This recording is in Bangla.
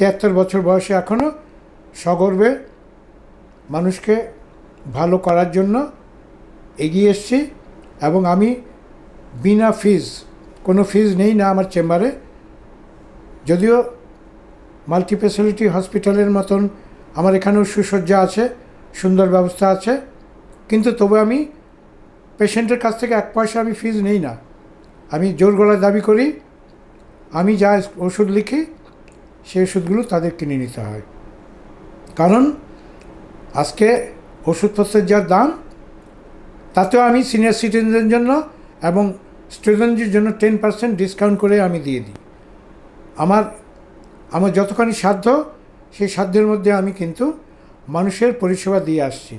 ৭৩ বছর বয়সে এখনও সগর্বে মানুষকে ভালো করার জন্য এগিয়ে এসেছি। এবং আমি বিনা ফিজ, কোনো ফিজ নেই না আমার চেম্বারে, যদিও মাল্টি স্পেশালিটি হসপিটালের মতন আমার এখানেও সুসজ্জা আছে, সুন্দর ব্যবস্থা আছে, কিন্তু তবু আমি পেশেন্টের কাছ থেকে 1 পয়সা আমি ফিজ নেই না। আমি জোর গলায় দাবি করি, আমি যা ওষুধ লিখি সেই ওষুধগুলো তাদের কিনে নিতে হয়। কারণ আজকে ওষুধপত্রের যা দাম, তাতেও আমি সিনিয়র সিটিজেনদের জন্য এবং স্টুডেন্টদের জন্য 10% ডিসকাউন্ট করে আমি দিয়ে দিই। আমার যতখানি সাধ্য, সেই সাধ্যের মধ্যে আমি কিন্তু মানুষের পরিষেবা দিয়ে আসছি।